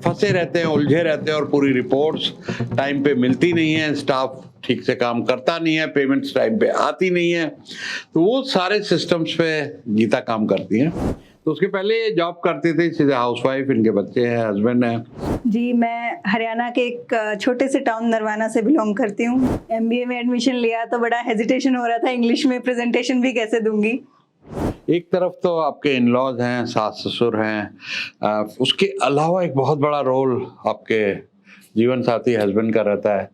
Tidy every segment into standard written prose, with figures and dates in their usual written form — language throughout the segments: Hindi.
फंसे रहते हैं, उलझे रहते हैं और पूरी रिपोर्ट्स टाइम पे मिलती नहीं है, स्टाफ ठीक से काम करता नहीं है, पेमेंट्स टाइम पे आती नहीं है। तो वो सारे सिस्टम्स पे गीता काम करती हैं। तो उसके पहले ये जॉब करती थी, सीधे हाउसवाइफ, इनके बच्चे हैं, हस्बैंड हैं। जी, मैं हरियाणा के एक छोटे से टाउन नरवाना से बिलोंग करती हूँ। एमबीए में एडमिशन लिया तो बड़ा हेजिटेशन हो रहा था, इंग्लिश में प्रेजेंटेशन भी कैसे दूंगी। एक तरफ तो आपके इन-लॉज हैं, सास ससुर हैं, उसके अलावा एक बहुत बड़ा रोल आपके जीवन साथी हस्बैंड का रहता है,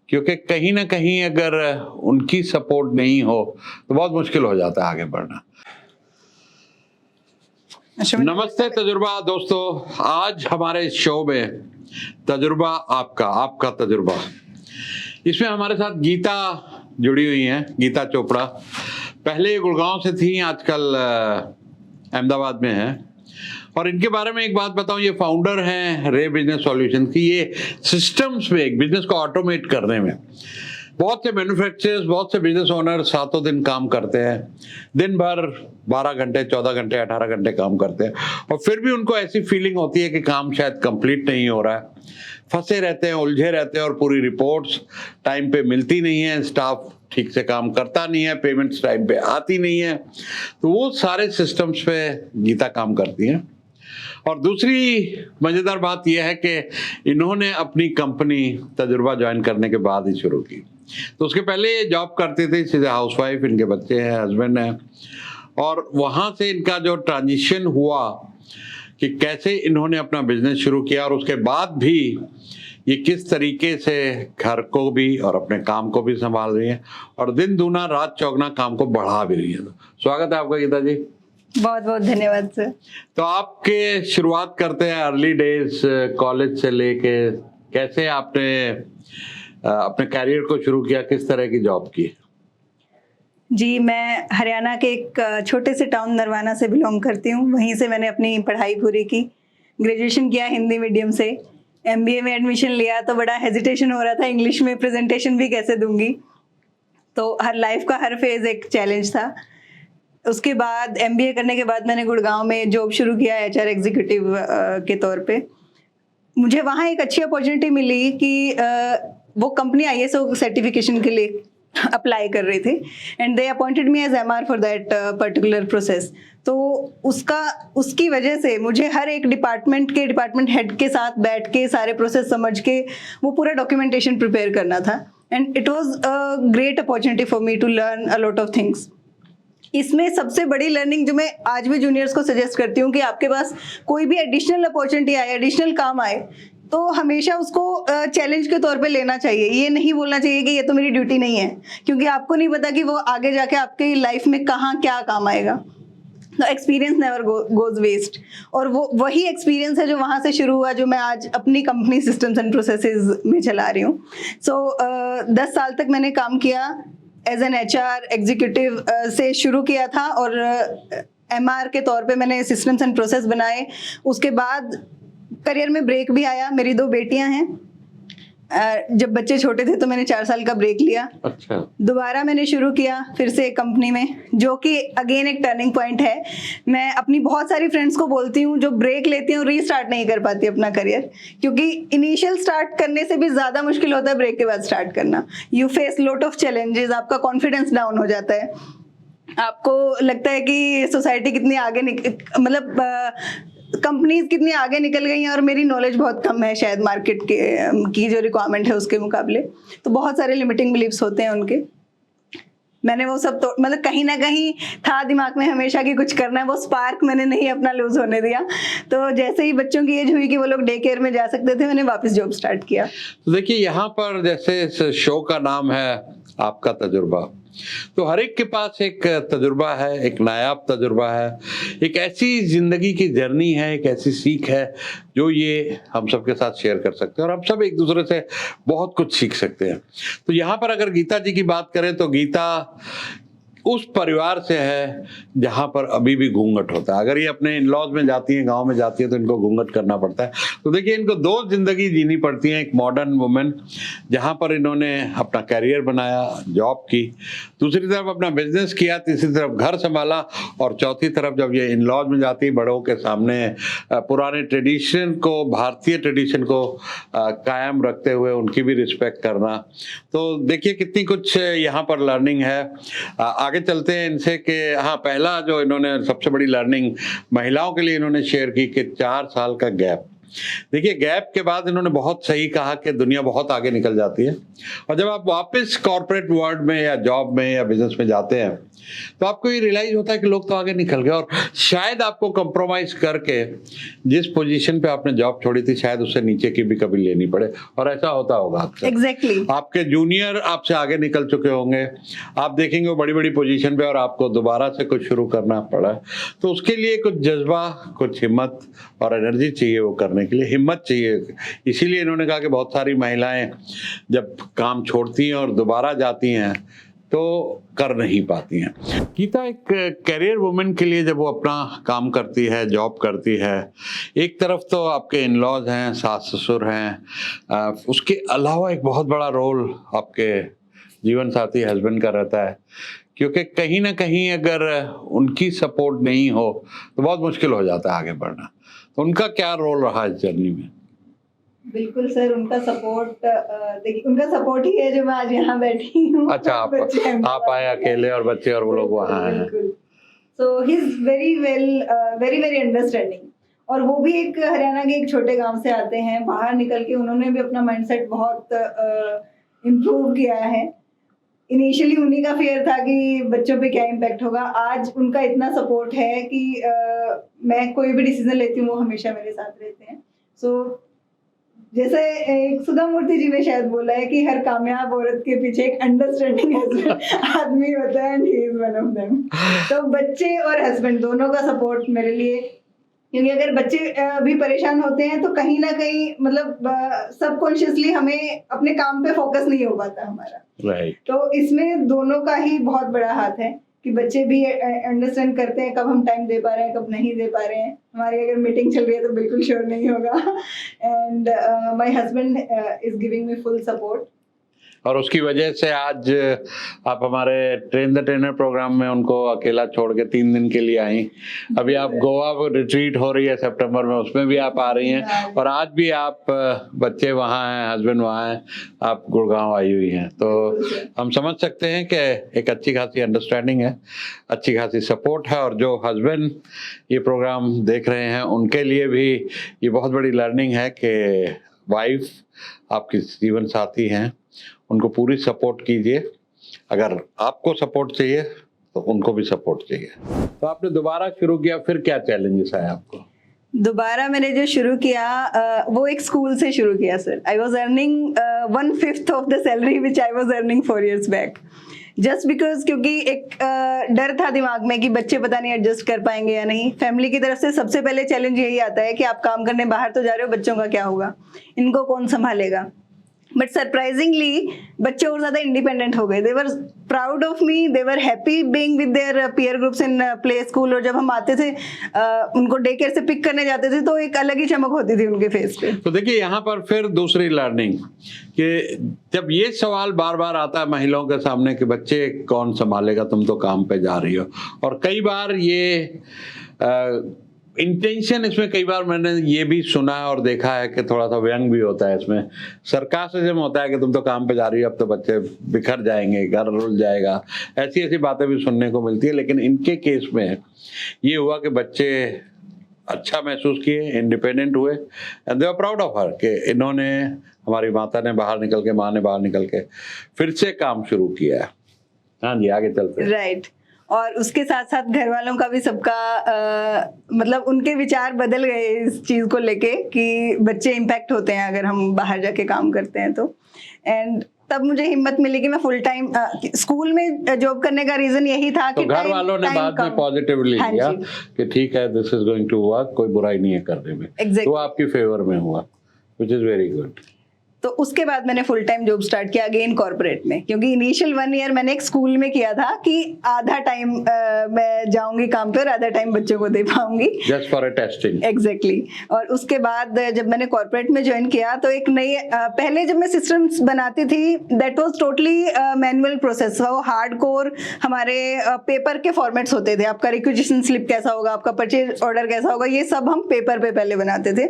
क्योंकि कहीं ना कहीं अगर उनकी सपोर्ट नहीं हो तो बहुत मुश्किल हो जाता है आगे बढ़ना। नमस्ते तजुर्बा दोस्तों, आज हमारे शो में तजुर्बा आपका तजुर्बा, इसमें हमारे साथ गीता जुड़ी हुई हैं। गीता चोपड़ा पहले गुड़गांव से थी, आजकल अहमदाबाद में है। और इनके बारे में एक बात बताऊं, ये फाउंडर हैं रे बिजनेस सॉल्यूशन की। ये सिस्टम्स में एक बिजनेस को ऑटोमेट करने में बहुत से मैन्युफैक्चरर्स, बहुत से बिजनेस ओनर सातों दिन काम करते हैं, दिन भर 12 घंटे, 14 घंटे, 18 घंटे काम करते हैं, और फिर भी उनको ऐसी फीलिंग होती है कि काम शायद कंप्लीट नहीं हो रहा है। फंसे रहते हैं, उलझे रहते हैं और पूरी रिपोर्ट्स टाइम पे मिलती नहीं है, स्टाफ ठीक से काम करता नहीं है, पेमेंट्स टाइम पे आती नहीं है। तो वो सारे सिस्टम्स पे गीता काम करती हैं। और दूसरी मजेदार बात यह है कि इन्होंने अपनी कंपनी तजुर्बा ज्वाइन करने के बाद ही शुरू की। तो उसके पहले ये जॉब करती थी, सीधे हाउसवाइफ, इनके बच्चे हैं, हस्बैंड हैं। और वहाँ से इनका जो ट्रांजिशन हुआ कि कैसे इन्होंने अपना बिजनेस शुरू किया, और उसके बाद भी ये किस तरीके से घर को भी और अपने काम को भी संभाल रही है, और दिन दूना रात चौगुना काम को बढ़ा भी रही है। तो स्वागत है आपका गीता जी। बहुत बहुत धन्यवाद सर। तो आपके शुरुआत करते हैं अर्ली डेज, कॉलेज से लेके कैसे आपने अपने कैरियर को शुरू किया, किस तरह की जॉब की? जी, मैं हरियाणा के एक छोटे से टाउन नरवाना से बिलोंग करती हूँ। वहीं से मैंने अपनी पढ़ाई पूरी की, ग्रेजुएशन किया हिंदी मीडियम से। एमबीए में एडमिशन लिया तो बड़ा हेजिटेशन हो रहा था, इंग्लिश में प्रेजेंटेशन भी कैसे दूंगी। तो हर लाइफ का हर फेज एक चैलेंज था। उसके बाद एमबीए करने के बाद मैंने गुड़गांव में जॉब शुरू किया एचआर एग्जीक्यूटिव के तौर पे। मुझे वहाँ एक अच्छी अपॉर्चुनिटी मिली कि वो कंपनी आईएसओ सर्टिफिकेशन के लिए अप्लाई कर रही थी, and they appointed me as MR for that particular process. तो उसकी वजह से मुझे हर एक डिपार्टमेंट हेड के साथ बैठ के सारे प्रोसेस समझ के वो पूरा डॉक्यूमेंटेशन प्रिपेयर करना था, and it was a great opportunity for me to learn a lot of things. इसमें सबसे बड़ी लर्निंग जो मैं आज भी जूनियर्स को सजेस्ट करती हूँ कि आपके पास कोई भी एडिशनल अपॉर्चुनिटी आए, एडिशनल काम आए, तो हमेशा उसको चैलेंज के तौर पे लेना चाहिए। ये नहीं बोलना चाहिए कि ये तो मेरी ड्यूटी नहीं है, क्योंकि आपको नहीं पता कि वो आगे जाके आपके लाइफ में कहाँ क्या काम आएगा। तो एक्सपीरियंस नेवर गोज वेस्ट, और वो वही एक्सपीरियंस है जो वहाँ से शुरू हुआ, जो मैं आज अपनी कंपनी सिस्टम्स एंड प्रोसेसेस में चला रही हूँ। 10 साल तक मैंने काम किया एज एन एचआर एग्जीक्यूटिव से शुरू किया था, और एमआर के तौर पे मैंने सिस्टम्स एंड प्रोसेस बनाए। उसके बाद करियर में ब्रेक भी आया। मेरी 2 बेटियां हैं। जब बच्चे छोटे थे तो मैंने 4 साल का ब्रेक लिया। अच्छा। दोबारा मैंने शुरू किया फिर से एक कंपनी में, जो कि अगेन एक टर्निंग पॉइंट है। मैं अपनी बहुत सारी फ्रेंड्स को बोलती हूँ जो ब्रेक लेती हैं रीस्टार्ट नहीं कर पाती अपना करियर, क्योंकि इनिशियल स्टार्ट करने से भी ज़्यादा मुश्किल होता है ब्रेक के बाद स्टार्ट करना। You face lot of challenges, आपका कॉन्फिडेंस डाउन हो जाता है, आपको लगता है कि सोसाइटी कितनी आगे कंपनीज कितनी आगे निकल गई हैं और मेरी नॉलेज बहुत कम है शायद मार्केट की जो रिक्वायरमेंट है उसके मुकाबले। तो बहुत सारे लिमिटिंग बिलीव्स होते हैं उनके। मैंने वो सब तो कहीं ना कहीं था दिमाग में हमेशा कि कुछ करना है, वो स्पार्क मैंने नहीं अपना लूज होने दिया। तो जैसे ही बच्चों की एज हुई कि वो लोग डे केयर में जा सकते थे, मैंने वापस जॉब स्टार्ट किया। तो देखिए, यहाँ पर जैसे इस शो का नाम है आपका तजुर्बा, तो हर एक के पास एक तजुर्बा है, एक नायाब तजुर्बा है, एक ऐसी जिंदगी की जर्नी है, एक ऐसी सीख है जो ये हम सब के साथ शेयर कर सकते हैं, और हम सब एक दूसरे से बहुत कुछ सीख सकते हैं। तो यहाँ पर अगर गीता जी की बात करें तो गीता उस परिवार से है जहाँ पर अभी भी घूंघट होता है। अगर ये अपने इन लॉज में जाती हैं, गांव में जाती है, तो इनको घूंघट करना पड़ता है। तो देखिए, इनको दो जिंदगी जीनी पड़ती है। एक मॉडर्न वुमेन जहाँ पर इन्होंने अपना कैरियर बनाया, जॉब की, दूसरी तरफ अपना बिजनेस किया, तीसरी तरफ घर संभाला, और चौथी तरफ जब ये इन लॉज में जाती, बड़ों के सामने पुराने ट्रेडिशन को, भारतीय ट्रेडिशन को कायम रखते हुए उनकी भी रिस्पेक्ट करना। तो देखिए कितनी कुछ यहाँ पर लर्निंग है। आगे चलते हैं इनसे कि हाँ, पहला जो इन्होंने सबसे बड़ी लर्निंग महिलाओं के लिए इन्होंने शेयर की कि 4 साल का गैप। देखिए, गैप के बाद इन्होंने बहुत सही कहा कि दुनिया बहुत आगे निकल जाती है, और जब आप वापस कॉर्पोरेट वर्ल्ड में या जॉब में या बिजनेस में जाते हैं तो आपको ये रियलाइज होता है कि लोग तो आगे निकल गए, और शायद आपको कंप्रोमाइज करके जिस पोजीशन पे आपने जॉब छोड़ी थी, शायद उससे नीचे की भी कभी लेनी पड़े, और ऐसा होता होगा अक्सर। एग्जैक्टली। आपके जूनियर आपसे आगे निकल चुके होंगे, आप देखेंगे वो बड़ी बड़ी पोजीशन पे, और आपको दोबारा से कुछ शुरू करना पड़ा। तो उसके लिए कुछ जज्बा, कुछ हिम्मत और एनर्जी चाहिए वो करने के लिए, हिम्मत चाहिए। इसीलिए इन्होंने कहा कि बहुत सारी महिलाएं जब काम छोड़ती हैं और दोबारा जाती हैं तो कर नहीं पाती हैं। गीता, एक कैरियर वुमेन के लिए जब वो अपना काम करती है, जॉब करती है, एक तरफ तो आपके इन लॉज हैं, सास ससुर हैं, उसके अलावा एक बहुत बड़ा रोल आपके जीवन साथी हस्बैंड का रहता है, क्योंकि कहीं ना कहीं अगर उनकी सपोर्ट नहीं हो तो बहुत मुश्किल हो जाता है आगे बढ़ना। तो उनका क्या रोल रहा इस जर्नी में? बिल्कुल सर, उनका सपोर्ट, देखिए उनका सपोर्ट ही है जो मैं आज यहाँ बैठी हूँ। अच्छा, आप आए अकेले और बच्चे और वो लोग वहाँ हैं। So he is very very understanding, और वो भी एक हरियाणा के एक छोटे गांव से आते हैं। बाहर निकल के उन्होंने भी अपना माइंडसेट बहुत इम्प्रूव किया है। इनिशियली उन्हीं का फियर था कि बच्चों पे क्या इम्पैक्ट होगा। आज उनका इतना सपोर्ट है कि मैं कोई भी डिसीजन लेती हूँ वो हमेशा मेरे साथ रहते हैं। सो जैसे एक सुधा मूर्ति जी ने शायद बोला है कि हर कामयाब औरत के पीछे एक अंडरस्टैंडिंग आदमी होता है, and he is one of them. तो बच्चे और हस्बैंड दोनों का सपोर्ट मेरे लिए, क्योंकि अगर बच्चे भी परेशान होते हैं तो कहीं ना कहीं मतलब सबकॉन्शियसली हमें अपने काम पे फोकस नहीं हो पाता हमारा। राइट। तो इसमें दोनों का ही बहुत बड़ा हाथ है कि बच्चे भी अंडरस्टैंड करते हैं कब हम टाइम दे पा रहे हैं, कब नहीं दे पा रहे हैं। हमारी अगर मीटिंग चल रही है तो बिल्कुल श्योर नहीं होगा, and my husband is giving me full support. और उसकी वजह से आज आप हमारे ट्रेन द ट्रेनर प्रोग्राम में उनको अकेला छोड़ के 3 दिन के लिए आई। अभी आप गोवा रिट्रीट हो रही है सितंबर में, उसमें भी आप आ रही हैं, और आज भी आप, बच्चे वहाँ हैं, हस्बैंड वहाँ हैं, आप गुड़गांव आई हुई हैं। तो हम समझ सकते हैं कि एक अच्छी खासी अंडरस्टैंडिंग है, अच्छी खासी सपोर्ट है। और जो हस्बैंड ये प्रोग्राम देख रहे हैं उनके लिए भी ये बहुत बड़ी लर्निंग है कि वाइफ आपकी जीवन साथी हैं, उनको पूरी सपोर्ट कीजिए। अगर आपको सपोर्ट चाहिए तो उनको भी सपोर्ट चाहिए। तो आपने दोबारा शुरू किया, फिर क्या चैलेंजेस आए आपको? दोबारा मैंने जो शुरू किया वो एक स्कूल से शुरू किया sir. I was earning 1/5 of the salary which I was earning 4 years back, just because क्योंकि एक डर था दिमाग में कि बच्चे पता नहीं एडजस्ट कर पाएंगे या नहीं। फैमिली की तरफ से सबसे पहले चैलेंज यही आता है कि आप काम करने बाहर तो जा रहे हो, बच्चों का क्या होगा, इनको कौन संभालेगा। बट सरप्राइजिंगली बच्चे और ज्यादा इंडिपेंडेंट हो गए। They were proud of me, they were happy being with their peer groups in play school. और जब हम आते थे उनको डे केयर से पिक करने जाते थे तो एक अलग ही चमक होती थी उनके फेस पे। तो देखिए, यहाँ पर फिर दूसरी लर्निंग कि जब ये सवाल बार बार आता है महिलाओं के सामने कि बच्चे कौन संभालेगा, तुम तो काम पे जा रही हो, और कई बार ये इंटेंशन इसमें, कई बार मैंने ये भी सुना है और देखा है कि थोड़ा सा व्यंग भी होता है इसमें, सरकास्टिज्म होता है कि तुम तो काम पे जा रही हो, अब तो बच्चे बिखर जाएंगे, घर रुल जाएगा, ऐसी ऐसी बातें भी सुनने को मिलती है। लेकिन इनके केस में ये हुआ कि बच्चे अच्छा महसूस किए, इंडिपेंडेंट हुए, and they are proud of her कि इन्होंने, हमारी माता ने बाहर निकल के, माँ ने बाहर निकल के फिर से काम शुरू किया है। हाँ जी, आगे चलते हैं। राइट। और उसके साथ साथ घर वालों का भी सबका मतलब उनके विचार बदल गए इस चीज को लेके कि बच्चे इम्पैक्ट होते हैं अगर हम बाहर जाके काम करते हैं तो। एंड तब मुझे हिम्मत मिली कि मैं फुल टाइम स्कूल में जॉब करने का रीजन यही था कि तो घर वालों ने बाद में पॉजिटिवली लिया कि ठीक है, this is going to work, कोई बुराई नहीं है करने में। Exactly. तो आपकी फेवर में हुआ, व्हिच इज वेरी गुड। तो उसके बाद मैंने फुल टाइम जॉब स्टार्ट किया अगेन कॉर्पोरेट में, क्योंकि इनिशियल 1 ईयर मैंने एक स्कूल में किया था कि आधा टाइम मैं जाऊंगी काम पे और आधा टाइम बच्चों को दे पाऊंगी, just for a testing. Exactly. और उसके बाद जब मैंने कॉर्पोरेट में ज्वाइन किया तो एक नई पहले जब मैं सिस्टम्स बनाती थी that was totally manual process. वो हार्डकोर हमारे पेपर के फॉर्मेट्स होते थे, आपका रिक्विजिशन स्लिप कैसा होगा, आपका परचेज ऑर्डर कैसा होगा, ये सब हम पेपर पे पहले बनाते थे।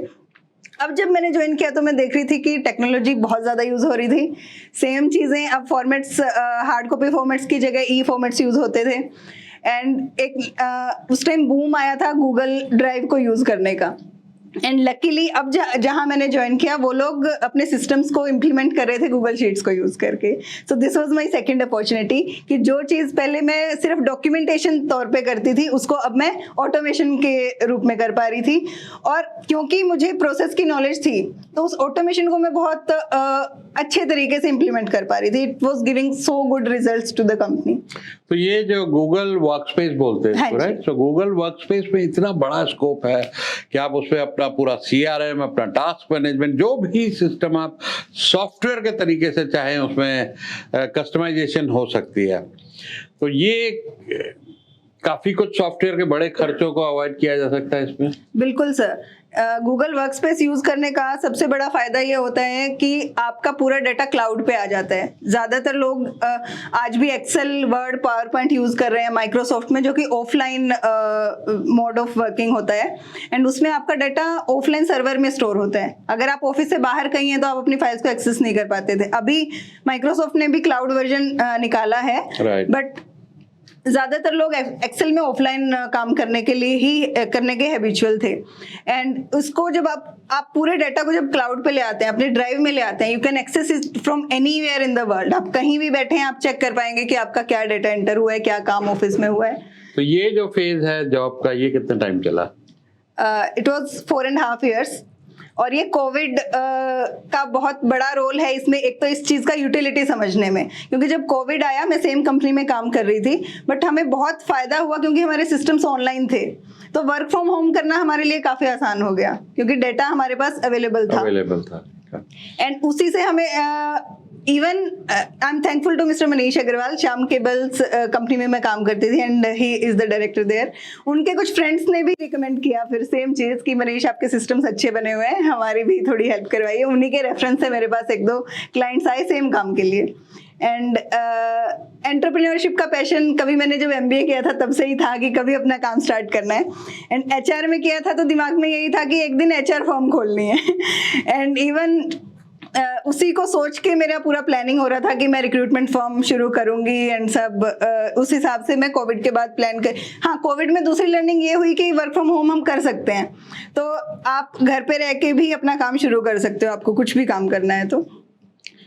अब जब मैंने ज्वाइन किया तो मैं देख रही थी कि टेक्नोलॉजी बहुत ज़्यादा यूज़ हो रही थी, सेम चीज़ें अब फॉर्मेट्स हार्ड कॉपी फॉर्मेट्स की जगह ई फॉर्मेट्स यूज़ होते थे। एंड एक उस टाइम बूम आया था गूगल ड्राइव को यूज़ करने का। एंड लकीली अब जहाँ मैंने ज्वाइन किया वो लोग अपने सिस्टम्स को इम्प्लीमेंट कर रहे थे गूगल शीट्स को यूज़ करके। So this was my second opportunity कि जो चीज़ पहले मैं सिर्फ डॉक्यूमेंटेशन तौर पे करती थी उसको अब मैं ऑटोमेशन के रूप में कर पा रही थी। और क्योंकि मुझे प्रोसेस की नॉलेज थी तो उस ऑटोमेशन को मैं बहुत अच्छे तरीके से इम्प्लीमेंट कर पा रही थी। It was giving so good results to the company. तो ये जो गूगल वर्कस्पेस बोलते हैं, हाँ जी। राइट? सो गूगल वर्कस्पेस में इतना बड़ा स्कोप है कि आप उसमें अपना पूरा CRM, अपना टास्क मैनेजमेंट, जो भी सिस्टम आप सॉफ्टवेयर के तरीके से चाहें उसमें कस्टमाइजेशन हो सकती है। तो ये काफी कुछ सॉफ्टवेयर के बड़े खर्चों को अवॉइड किया जा सकता है इसमें। बिल्कुल सर, गूगल वर्कस्पेस यूज करने का सबसे बड़ा फायदा ये होता है कि आपका पूरा डाटा क्लाउड पे आ जाता है। ज्यादातर लोग आज भी Excel, Word, PowerPoint use कर रहे हैं माइक्रोसॉफ्ट में, जो कि ऑफलाइन मोड ऑफ वर्किंग होता है। एंड उसमें आपका डाटा ऑफलाइन सर्वर में स्टोर होता है। अगर आप ऑफिस से बाहर कहीं हैं तो आप अपनी फाइल्स को एक्सेस नहीं कर पाते थे। अभी माइक्रोसॉफ्ट ने भी क्लाउड वर्जन निकाला है, Right. बट ज्यादातर लोग एक्सेल में ऑफलाइन काम करने के लिए ही करने के हैबिचुअल थे। एंड उसको जब आप पूरे डाटा को जब क्लाउड पे ले आते हैं, अपने ड्राइव में ले आते हैं, you can access it from anywhere in the world. आप कहीं भी बैठे हैं आप चेक कर पाएंगे कि आपका क्या डाटा एंटर हुआ है, क्या काम ऑफिस में हुआ है। तो ये जो फेज है जॉब का, ये कितना टाइम चला? It was 4.5 years। और ये कोविड का बहुत बड़ा रोल है इसमें। एक तो इस चीज़ का यूटिलिटी समझने में, क्योंकि जब कोविड आया मैं सेम कंपनी में काम कर रही थी, बट हमें बहुत फ़ायदा हुआ क्योंकि हमारे सिस्टम्स ऑनलाइन थे। तो वर्क फ्रॉम होम करना हमारे लिए काफ़ी आसान हो गया क्योंकि डेटा हमारे पास अवेलेबल था। एंड उसी से हमें even I am thankful to mister Manish Agarwal, Shyam Cables company में मैं काम करती थी and he is the director there. उनके कुछ फ्रेंड्स ने भी रिकमेंड किया फिर सेम चीज़ कि मनीष आपके सिस्टम्स अच्छे बने हुए हैं, हमारी भी थोड़ी हेल्प करवाइए। उन्हीं के रेफरेंस से मेरे पास 1-2 क्लाइंट्स आए सेम काम के लिए। एंड एंटरप्रेन्योरशिप का पैशन कभी मैंने जब MBA किया था तब से ही था कि कभी अपना काम स्टार्ट करना है। एंड HR में किया था तो दिमाग में यही था कि एक दिन HR फर्म खोलनी है। एंड इवन उसी को सोच के मेरा पूरा प्लानिंग हो रहा था कि मैं रिक्रूटमेंट फर्म शुरू करूंगी एंड सब उस हिसाब से मैं कोविड के बाद प्लान कर। हाँ, कोविड में दूसरी लर्निंग ये हुई कि वर्क फ्रॉम होम हम कर सकते हैं, तो आप घर पे रह के भी अपना काम शुरू कर सकते हो, आपको कुछ भी काम करना है। तो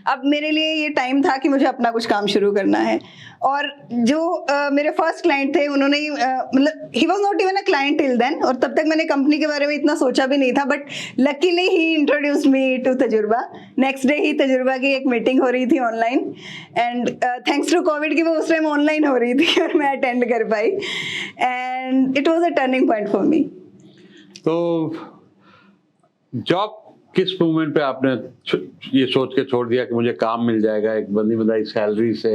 अब मेरे लिए ये टाइम था कि मुझे अपना कुछ काम शुरू करना है। और जो मेरे फर्स्ट क्लाइंट थे उन्होंने मतलब he was not even a client till then, और तब तक मैंने कंपनी के बारे में इतना सोचा भी नहीं था, but luckily he introduced me to Tajurba. Next day ही तजुर्बा की एक मीटिंग हो रही थी online, and thanks to Covid की वो उस टाइम ऑनलाइन हो रही थी और मैं अटेंड कर पाई, and it was a turning point for me. तो जॉब किस मोमेंट पे आपने ये सोच के छोड़ दिया कि मुझे काम मिल जाएगा एक बंदी बंदाई सैलरी से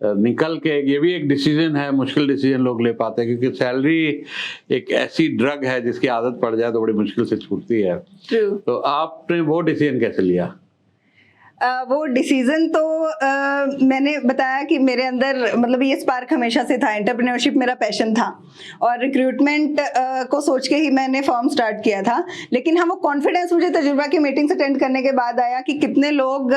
निकल के? ये भी एक डिसीजन है, मुश्किल डिसीजन लोग ले पाते हैं क्योंकि सैलरी एक ऐसी ड्रग है जिसकी आदत पड़ जाए तो बड़ी मुश्किल से छूटती है। True. तो आपने वो डिसीजन कैसे लिया? वो डिसीजन तो मैंने बताया कि मेरे अंदर मतलब ये स्पार्क हमेशा से था, एंटरप्रेन्योरशिप मेरा पैशन था और रिक्रूटमेंट को सोच के ही मैंने फॉर्म स्टार्ट किया था। लेकिन हाँ, वो कॉन्फिडेंस मुझे तजुर्बा की मीटिंग्स अटेंड करने के बाद आया कि कितने लोग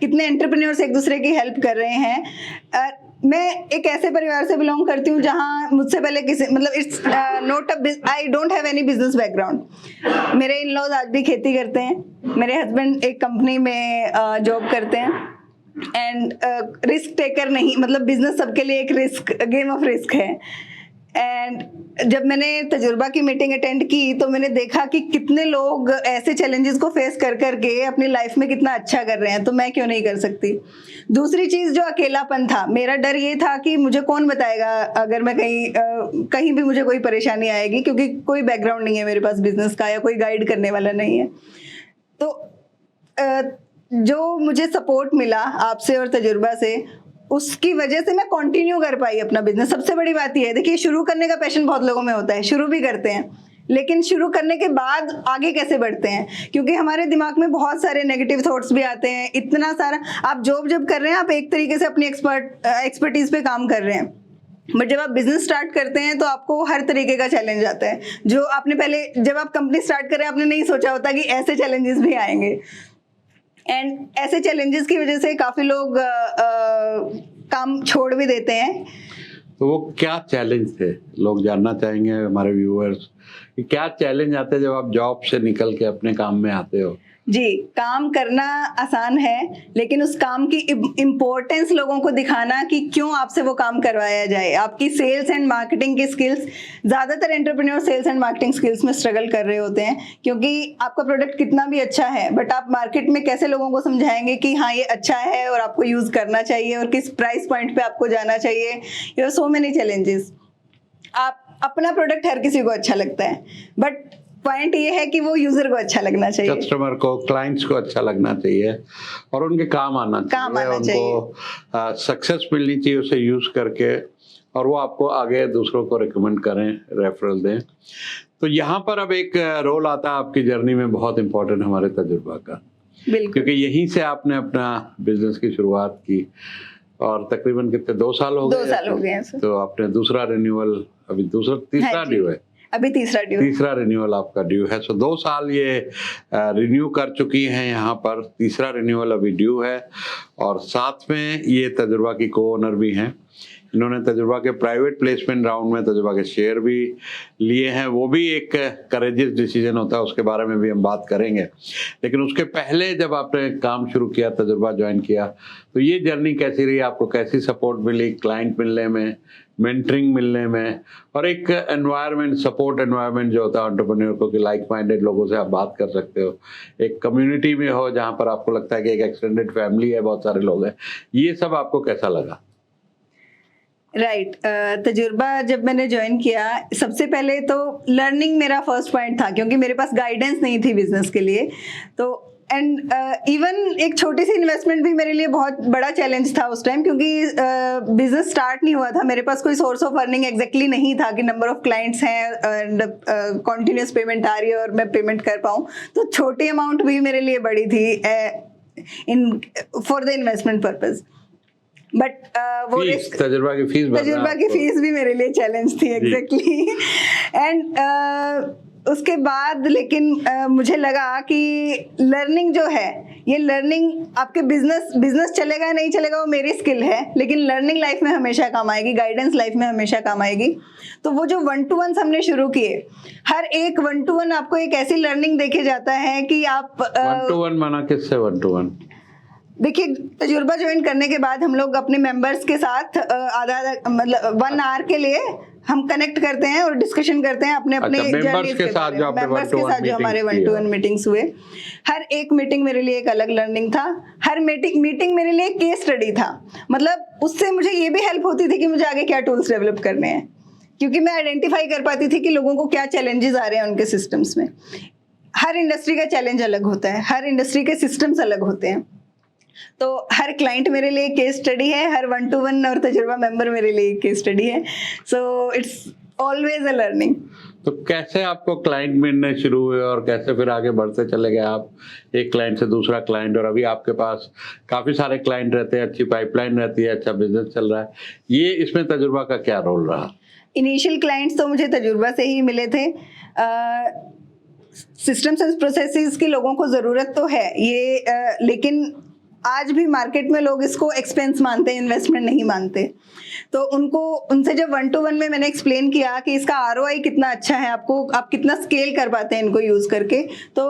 कितने एंटरप्रेन्योर्स एक दूसरे की हेल्प कर रहे हैं। मैं एक ऐसे परिवार से बिलोंग करती हूँ जहाँ मुझसे पहले किसी मतलब it's not I don't have any business background. मेरे इन लॉज आज भी खेती करते हैं, मेरे हस्बैंड एक कंपनी में जॉब करते हैं, एंड रिस्क टेकर नहीं, मतलब बिजनेस सबके लिए एक रिस्क गेम ऑफ रिस्क है। एंड जब मैंने तजुर्बा की मीटिंग अटेंड की तो मैंने देखा कि कितने लोग ऐसे चैलेंजेस को फेस कर करके अपनी लाइफ में कितना अच्छा कर रहे हैं, तो मैं क्यों नहीं कर सकती। दूसरी चीज़ जो अकेलापन था, मेरा डर ये था कि मुझे कौन बताएगा अगर मैं कहीं भी मुझे कोई परेशानी आएगी, क्योंकि कोई बैकग्राउंड नहीं है मेरे पास बिजनेस का या कोई गाइड करने वाला नहीं है। तो जो मुझे सपोर्ट मिला आपसे और तजुर्बा से, उसकी वजह से मैं कंटिन्यू कर पाई अपना बिजनेस। सबसे बड़ी बात यह है, देखिए शुरू करने का पैशन बहुत लोगों में होता है, शुरू भी करते हैं, लेकिन शुरू करने के बाद आगे कैसे बढ़ते हैं, क्योंकि हमारे दिमाग में बहुत सारे नेगेटिव थॉट्स भी आते हैं। इतना सारा आप जॉब जब कर रहे हैं, आप एक तरीके से अपनी एक्सपर्टीज पे काम कर रहे हैं, बट जब आप बिजनेस स्टार्ट करते हैं तो आपको हर तरीके का चैलेंज आता है, जो आपने पहले जब आप कंपनी स्टार्ट कर रहे हैं आपने नहीं सोचा होता कि ऐसे चैलेंजेस भी आएंगे। एंड ऐसे चैलेंजेस की वजह से काफ़ी लोग काम छोड़ भी देते हैं। तो वो क्या चैलेंज थे, लोग जानना चाहेंगे हमारे व्यूअर्स कि क्या चैलेंज आते हैं जब आप जॉब से निकल के अपने काम में आते हो। जी, काम करना आसान है, लेकिन उस काम की इम्पोर्टेंस लोगों को दिखाना कि क्यों आपसे वो काम करवाया जाए। आपकी सेल्स एंड मार्केटिंग की स्किल्स, ज़्यादातर entrepreneur sales and marketing skills में स्ट्रगल कर रहे होते हैं, क्योंकि आपका प्रोडक्ट कितना भी अच्छा है, बट आप मार्केट में कैसे लोगों को समझाएंगे कि हाँ ये अच्छा है और आपको यूज़ करना चाहिए और किस प्राइस पॉइंट पे आपको जाना चाहिए। You are so many challenges. आप अपना प्रोडक्ट हर किसी को अच्छा लगता है, बट पॉइंट ये है कि वो यूजर को अच्छा लगना चाहिए, कस्टमर को, क्लाइंट्स को अच्छा लगना चाहिए और उनके काम आना चाहिए, उनको सक्सेस मिलनी चाहिए उसे यूज करके, और वो आपको आगे दूसरों को रिकमेंड करें, रेफरल दें। तो यहाँ पर अब एक रोल आता है आपकी जर्नी में बहुत इंपॉर्टेंट, हमारे तजुर्बा का, क्योंकि यहीं से आपने अपना बिजनेस की शुरुआत की और तकरीबन कितने 2 साल हो गए? 2 साल हो गए हैं सर। तो आपने दूसरा रिन्यूअल, अभी तीसरा ड्यू है, अभी तीसरा रिन्यूअल आपका ड्यू है। सो 2 साल ये रिन्यू कर चुकी हैं यहाँ पर, तीसरा रिन्यूअल अभी ड्यू है, और साथ में ये तजुर्बा की को ओनर भी हैं। इन्होंने तजुर्बा के प्राइवेट प्लेसमेंट राउंड में तजुर्बा के शेयर भी लिए हैं, वो भी एक करेजियस डिसीजन होता है, उसके बारे में भी हम बात करेंगे। लेकिन उसके पहले जब आपने काम शुरू किया, तजुर्बा ज्वाइन किया, तो ये जर्नी कैसी रही, आपको कैसी सपोर्ट मिली क्लाइंट मिलने में, मेंटरिंग मिलने में, और एक एनवायरनमेंट, सपोर्ट एनवायरनमेंट जो होता है एंटरप्रेन्योर को, कि लाइक माइंडेड लोगों से आप बात कर सकते हो, एक कम्युनिटी में हो जहाँ पर आपको लगता है कि एक एक्सटेंडेड फैमिली है, बहुत सारे लोग हैं, ये सब आपको कैसा लगा? राइट, तजुर्बा जब मैंने ज्वाइन किया, सबसे पहले तो लर्निंग मेरा फर्स्ट पॉइंट था, क्योंकि मेरे पास गाइडेंस नहीं थी बिजनेस के लिए। तो एंड इवन एक छोटी सी इन्वेस्टमेंट भी मेरे लिए बहुत बड़ा चैलेंज था उस टाइम, क्योंकि बिजनेस स्टार्ट नहीं हुआ था, मेरे पास कोई सोर्स ऑफ अर्निंग एग्जैक्टली नहीं था कि नंबर ऑफ क्लाइंट्स हैं एंड कॉन्टिन्यूस पेमेंट आ रही है और मैं पेमेंट कर पाऊँ। तो छोटी अमाउंट भी मेरे लिए बड़ी थी in for the investment purpose. But वो तजुर्बा की फीस भी मेरे लिए चैलेंज थी एग्जैक्टली। एंड उसके बाद लेकिन मुझे लगा कि लर्निंग जो है, ये लर्निंग आपके बिजनेस चलेगा नहीं चलेगा वो मेरी स्किल है, लेकिन लर्निंग लाइफ में हमेशा काम आएगी, गाइडेंस लाइफ में हमेशा काम आएगी। तो वो जो 1-to-1 हमने शुरू किए, हर एक 1-to-1 आपको एक ऐसी लर्निंग देके जाता है कि आप 1-to-1 माना किससे 1-to-1? देखिए, तजुर्बा ज्वाइन करने के बाद हम लोग अपने मेंबर्स के साथ आधा मतलब 1 आवर के लिए हम कनेक्ट करते हैं और डिस्कशन करते हैं अपने मेंबर्स के साथ जो हमारे 1-to-1 मीटिंग्स हुए। हर एक मीटिंग मेरे लिए एक अलग लर्निंग था, हर मीटिंग मेरे लिए केस स्टडी था। मतलब उससे मुझे ये भी हेल्प होती थी कि मुझे आगे क्या टूल्स डेवलप करने हैं, क्योंकि मैं आइडेंटिफाई कर पाती थी कि लोगों को क्या चैलेंजेस आ रहे हैं उनके सिस्टम्स में। हर इंडस्ट्री का चैलेंज अलग होता है, हर इंडस्ट्री के सिस्टम्स अलग होते हैं। तो हर क्लाइंट मेरे लिए केस स्टडी है, हर 1-to-1 और तजुर्बा मेंबर मेरे लिए केस स्टडी है। So it's always a learning. तो कैसे आपको क्लाइंट मिलने शुरू हुए और कैसे फिर आगे बढ़ते चले गए आप, एक क्लाइंट से दूसरा क्लाइंट, और अभी आपके पास काफ़ी सारे क्लाइंट रहते हैं, अच्छी पाइपलाइन रहती है, अच्छा बिजनेस चल रहा है, ये इसमें तजुर्बा का क्या रोल रहा? इनिशियल क्लाइंट्स तो मुझे तजुर्बा से ही मिले थे। सिस्टम्स एंड प्रोसेसेस की लोगों को ज़रूरत तो है ये, लेकिन आज भी मार्केट में लोग इसको एक्सपेंस मानते हैं, इन्वेस्टमेंट नहीं मानते। तो उनसे जब 1-to-1 में मैंने एक्सप्लेन किया कि इसका ROI कितना अच्छा है, आप कितना स्केल कर पाते हैं इनको यूज़ करके, तो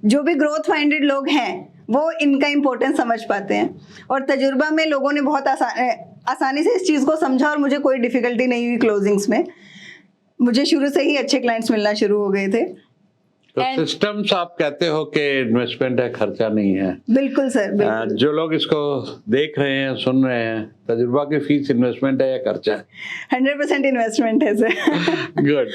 जो भी ग्रोथ माइंडेड लोग हैं वो इनका इम्पोर्टेंस समझ पाते हैं। और तजुर्बा में लोगों ने बहुत आसानी से इस चीज़ को समझा और मुझे कोई डिफ़िकल्टी नहीं हुई क्लोजिंग्स में। मुझे शुरू से ही अच्छे क्लाइंट्स मिलना शुरू हो गए थे। तो And- सिस्टम्स आप कहते हो कि इन्वेस्टमेंट है, खर्चा नहीं है। बिल्कुल सर, बिल्कुल। जो लोग इसको देख रहे हैं, सुन रहे हैं, तजुर्बा की फीस इन्वेस्टमेंट है या खर्चा है? 100% इन्वेस्टमेंट है सर। गुड।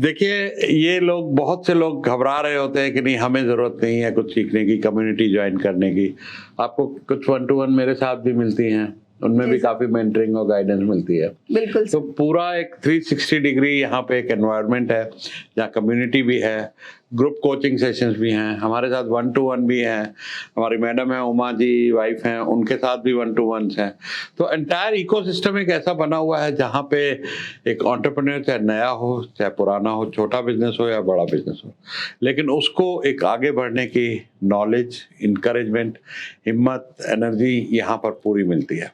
देखिए, ये लोग, बहुत से लोग घबरा रहे होते हैं कि नहीं, हमें ज़रूरत नहीं है कुछ सीखने की, कम्युनिटी ज्वाइन करने की। आपको कुछ 1-to-1 मेरे साथ भी मिलती हैं, उनमें भी काफ़ी मेंटरिंग और गाइडेंस मिलती है। बिल्कुल तो पूरा एक 360 डिग्री यहाँ पे एक एनवायरनमेंट है, जहाँ कम्युनिटी भी है, ग्रुप कोचिंग सेशंस भी हैं, हमारे साथ 1-to-1 भी हैं, हमारी मैडम है उमा जी, वाइफ हैं, उनके साथ भी 1-to-1s हैं। तो एंटायर इकोसिस्टम एक ऐसा बना हुआ है जहाँ पे एक एंटरप्रेन्योर, चाहे नया हो चाहे पुराना हो, छोटा बिजनेस हो या बड़ा बिजनेस हो, लेकिन उसको एक आगे बढ़ने की नॉलेज, इंकरेजमेंट, हिम्मत, एनर्जी यहाँ पर पूरी मिलती है।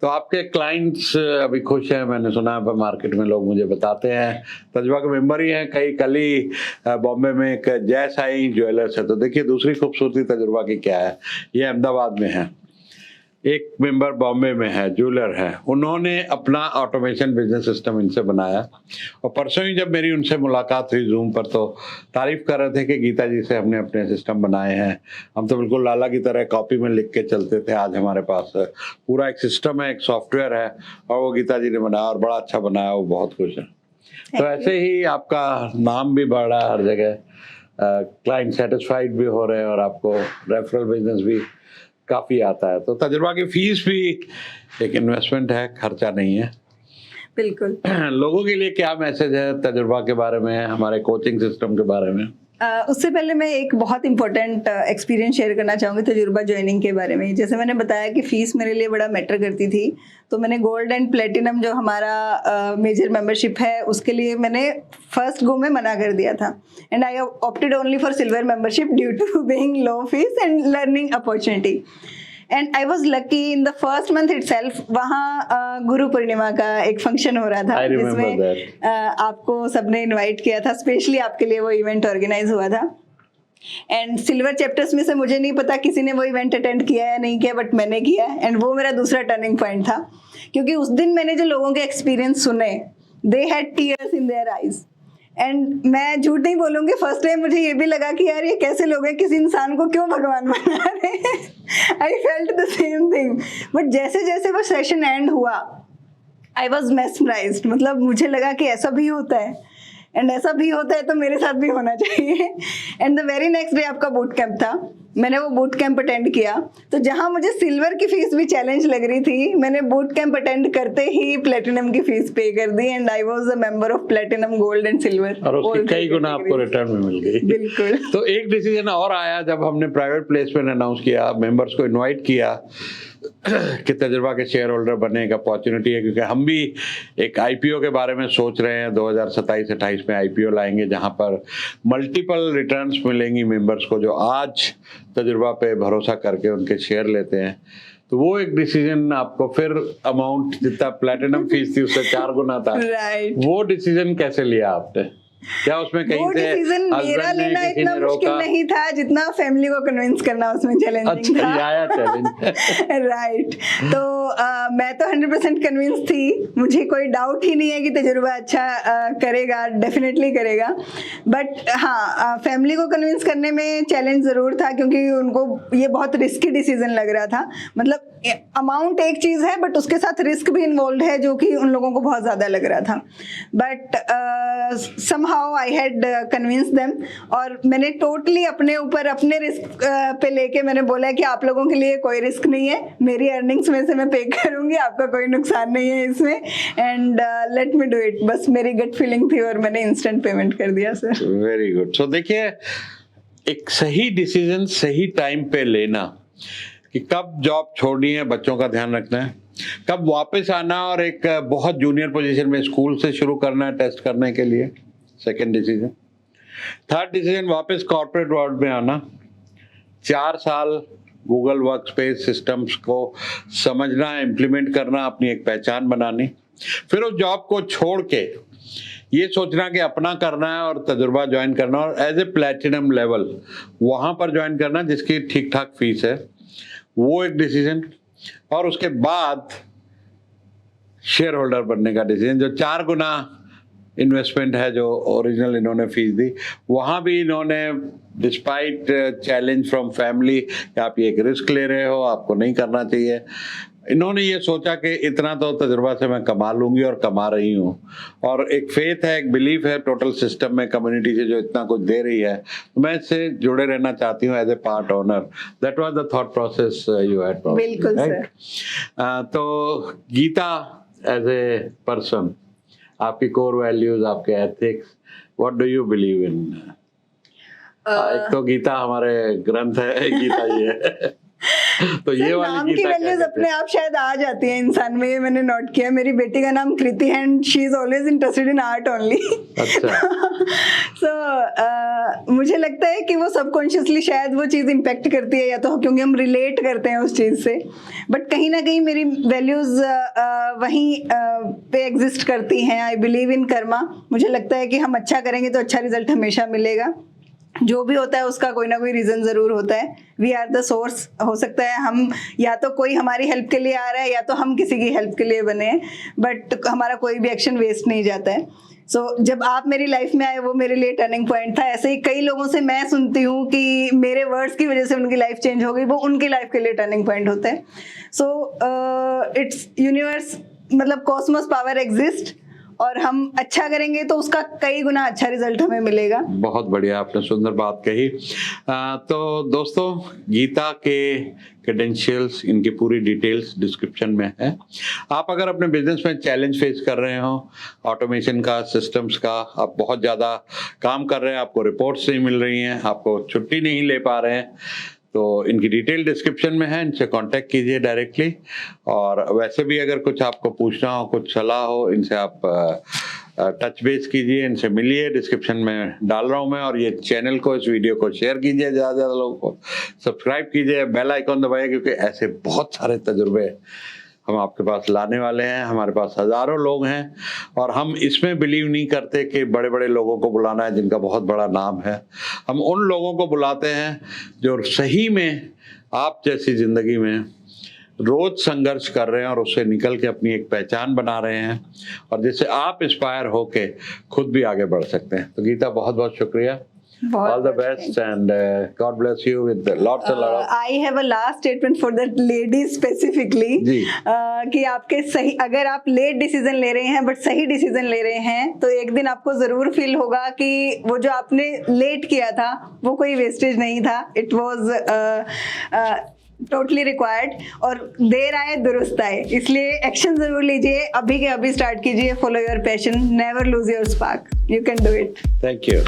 तो आपके क्लाइंट्स अभी खुश हैं, मैंने सुना है मार्केट में लोग मुझे बताते हैं, तजुर्बा के मेंबर ही हैं कई। कल ही बॉम्बे में एक जय साई ज्वेलर्स है, तो देखिए दूसरी खूबसूरती तजुर्बा की क्या है, ये अहमदाबाद में है। एक मेंबर बॉम्बे में है, ज्वेलर है, उन्होंने अपना ऑटोमेशन बिजनेस सिस्टम इनसे बनाया। और परसों ही जब मेरी उनसे मुलाकात हुई जूम पर, तो तारीफ कर रहे थे कि गीता जी से हमने अपने सिस्टम बनाए हैं, हम तो बिल्कुल लाला की तरह कॉपी में लिख के चलते थे, आज हमारे पास पूरा एक सिस्टम है, एक सॉफ्टवेयर है, और वो गीता जी ने बनाया और बड़ा अच्छा बनाया, वो बहुत खुश है। तो ऐसे ही आपका नाम भी बढ़ रहा है हर जगह, क्लाइंट सेटिस्फाइड भी हो रहे हैं, और आपको रेफरल बिजनेस भी काफी आता है। तो तजुर्बा की फीस भी एक इन्वेस्टमेंट है, खर्चा नहीं है। बिल्कुल। लोगों के लिए क्या मैसेज है तजुर्बा के बारे में, हमारे कोचिंग सिस्टम के बारे में? उससे पहले मैं एक बहुत इंपॉर्टेंट एक्सपीरियंस शेयर करना चाहूँगी तजुर्बा ज्वाइनिंग के बारे में। जैसे मैंने बताया कि फ़ीस मेरे लिए बड़ा मैटर करती थी, तो मैंने गोल्ड एंड प्लेटिनम जो हमारा मेजर मेंबरशिप है, उसके लिए मैंने फर्स्ट गो में मना कर दिया था, and I opted only for silver membership due to being low fees and learning opportunity. And I was lucky in the first month itself, वहाँ गुरु पूर्णिमा का एक फंक्शन हो रहा था, जिसमें आपको सबने इनवाइट किया था, स्पेशली आपके लिए वो इवेंट ऑर्गेनाइज हुआ था। एंड सिल्वर चैप्टर्स में से मुझे नहीं पता किसी ने वो इवेंट अटेंड किया या नहीं किया, बट मैंने किया, एंड वो मेरा दूसरा टर्निंग पॉइंट था, क्योंकि उस दिन मैंने जो लोगों के एक्सपीरियंस सुने, they had tears in their eyes. And मैं झूठ नहीं बोलूँगी, फर्स्ट टाइम मुझे ये भी लगा कि यार ये कैसे लोग हैं, किसी इंसान को क्यों भगवान बना रहे हैं। I felt the same thing, but जैसे जैसे वो सेशन एंड हुआ, आई वॉज मेस्मराइज्ड। मतलब मुझे लगा कि ऐसा भी होता है, एंड ऐसा भी होता है तो मेरे साथ भी होना चाहिए। And the very next day आपका बूट कैंप था, मैंने वो बूट कैंप अटेंड किया, तो जहाँ मुझे सिल्वर की फीस भी चैलेंज लग रही थी, मैंने बूट कैंप अटेंड करते ही प्लेटिनम की फीस पे कर दी, and I was a member of platinum, gold and silver, और उसकी कई गुना आपको रिटर्न में मिल गई। बिल्कुल। तो एक डिसीजन और आया जब हमने प्राइवेट प्लेसमेंट अनाउंस किया, मेंबर्स को इनवाइट किया कि तजुर्बा के शेयर होल्डर बनने की अपॉर्चुनिटी है, क्योंकि हम भी एक आईपीओ के बारे में सोच रहे हैं, 2027-28 में आईपीओ लाएंगे, जहां पर मल्टीपल रिटर्न्स मिलेंगी मेंबर्स को, जो आज तजुर्बा पे भरोसा करके उनके शेयर लेते हैं। तो वो एक डिसीजन आपको फिर अमाउंट जितना प्लेटिनम फीस थी उससे 4 गुना था, राइट। वो डिसीजन कैसे लिया आपने? क्या उसमें कहीं से डिसीजन मेरा लेना इतना मुश्किल नहीं था जितना फैमिली को कन्विंस करना उसमें चैलेंजिंग था। अच्छा, आया चैलेंज। राइट। तो मैं तो 100% कन्विंस थी, मुझे कोई डाउट ही नहीं है कि तजुर्बा अच्छा करेगा, डेफिनेटली करेगा। बट हाँ, फैमिली को कन्विंस करने में चैलेंज ज़रूर था, क्योंकि उनको ये बहुत रिस्की डिसीजन लग रहा था। मतलब अमाउंट एक चीज़ है, बट उसके साथ रिस्क भी इन्वॉल्व है, जो कि उन लोगों को बहुत ज़्यादा लग रहा था। But somehow I had convinced them, और मैंने टोटली अपने ऊपर अपने रिस्क पे लेके मैंने बोला कि आप लोगों के लिए कोई रिस्क नहीं है, मेरी अर्निंग्स में से मैं पे करूंगी, आपका कोई नुकसान नहीं है इसमें, and let me do it. बस मेरी गट फीलिंग थी और मैंने इंस्टेंट पेमेंट कर दिया सर। Very good. सो देखिए, एक सही डिसीजन सही टाइम पे लेना, कि कब जॉब छोड़नी है, बच्चों का ध्यान रखना है, कब वापस आना और एक बहुत जूनियर पोजीशन में स्कूल से शुरू करना है टेस्ट करने के लिए, सेकंड डिसीजन। थर्ड डिसीजन, वापस कॉर्पोरेट वर्ल्ड में आना, 4 साल गूगल वर्कस्पेस सिस्टम्स को समझना, इम्प्लीमेंट करना, अपनी एक पहचान बनानी, फिर उस जॉब को छोड़ के ये सोचना कि अपना करना है और तजुर्बा ज्वाइन करना, और एज ए प्लेटिनम लेवल वहाँ पर ज्वाइन करना जिसकी ठीक ठाक फीस है, वो एक डिसीजन। और उसके बाद शेयर होल्डर बनने का डिसीजन, जो 4 गुना इन्वेस्टमेंट है जो ओरिजिनल इन्होंने फीस दी, वहाँ भी इन्होंने डिस्पाइट चैलेंज फ्रॉम फैमिली कि आप ये एक रिस्क ले रहे हो, आपको नहीं करना चाहिए, इन्होंने ये सोचा कि इतना तो तजुर्बा से मैं कमा लूंगी और कमा रही हूँ। और एक फेथ है, एक बिलीफ है टोटल सिस्टम में, कम्युनिटी से जो इतना कुछ दे रही है, तो मैं इससे जुड़े रहना चाहती हूँ as a part owner. That was the thought process you had. बिल्कुल सर। तो गीता एज ए पर्सन, आपकी कोर वैल्यूज, आपके ethics, what do you believe in? एक तो गीता हमारे ग्रंथ है, गीता ये तो ये वाली नाम की गीता वैल्यूज अपने आप शायद आ जाती है इंसान में, ये मैंने नोट किया। मेरी बेटी का नाम कृति है and she is always interested in art only. अच्छा। सो मुझे लगता है कि वो सबकॉन्शियसली शायद वो चीज़ इम्पेक्ट करती है, या तो क्योंकि हम रिलेट करते हैं उस चीज़ से, बट कहीं ना कहीं मेरी वैल्यूज वहीं पे एग्जिस्ट करती हैं। I believe in Karma. मुझे लगता है कि हम अच्छा करेंगे तो अच्छा रिजल्ट हमेशा मिलेगा। जो भी होता है उसका कोई ना कोई रीज़न ज़रूर होता है। We are the source. हो सकता है हम, या तो कोई हमारी हेल्प के लिए आ रहा है, या तो हम किसी की हेल्प के लिए बने हैं, बट हमारा कोई भी एक्शन वेस्ट नहीं जाता है। जब आप मेरी लाइफ में आए, वो मेरे लिए टर्निंग पॉइंट था। ऐसे ही कई लोगों से मैं सुनती हूँ कि मेरे वर्ड्स की वजह से उनकी लाइफ चेंज हो गई, वो उनकी लाइफ के लिए टर्निंग पॉइंट होता है। इट्स यूनिवर्स, मतलब कॉस्मोस पावर एग्जिस्ट, और हम अच्छा करेंगे तो उसका कई गुना अच्छा रिजल्ट हमें मिलेगा। बहुत बढ़िया, आपने सुंदर बात कही। तो दोस्तों, गीता के क्रेडेंशियल्स, इनकी पूरी डिटेल्स डिस्क्रिप्शन में है। आप अगर अपने बिजनेस में चैलेंज फेस कर रहे हो, ऑटोमेशन का, सिस्टम्स का, आप बहुत ज़्यादा काम कर रहे हैं, आपको रिपोर्ट्स नहीं मिल रही हैं, आपको छुट्टी नहीं ले पा रहे हैं, तो इनकी डिटेल डिस्क्रिप्शन में है, इनसे कांटेक्ट कीजिए डायरेक्टली। और वैसे भी अगर कुछ आपको पूछना हो, कुछ सलाह हो, इनसे आप टच बेस कीजिए, इनसे मिलिए। डिस्क्रिप्शन में डाल रहा हूँ मैं। और ये चैनल को, इस वीडियो को शेयर कीजिए ज़्यादा से ज़्यादा लोगों को, सब्सक्राइब कीजिए, बेल आइकॉन दबाइए, क्योंकि ऐसे बहुत सारे तजुर्बे हम आपके पास लाने वाले हैं। हमारे पास हज़ारों लोग हैं, और हम इसमें बिलीव नहीं करते कि बड़े बड़े लोगों को बुलाना है जिनका बहुत बड़ा नाम है। हम उन लोगों को बुलाते हैं जो सही में आप जैसी ज़िंदगी में रोज़ संघर्ष कर रहे हैं और उससे निकल के अपनी एक पहचान बना रहे हैं, और जिससे आप इंस्पायर होके खुद भी आगे बढ़ सकते हैं। तो गीता, बहुत बहुत शुक्रिया। All the best, and God bless you with lots and lots. I have a last statement for the ladies specifically. जी। कि आपके सही, अगर आप लेट डिसीजन ले रहे हैं बट सही डिसीजन ले रहे हैं, तो एक दिन आपको जरूर फील होगा कि वो जो आपने लेट किया था वो कोई वेस्टेज नहीं था। इट वॉज टोटली रिक्वायर्ड, और देर आए दुरुस्त आए। इसलिए एक्शन जरूर लीजिए, अभी के अभी स्टार्ट कीजिए। Follow your passion, never lose your spark, you can do it. Thank you.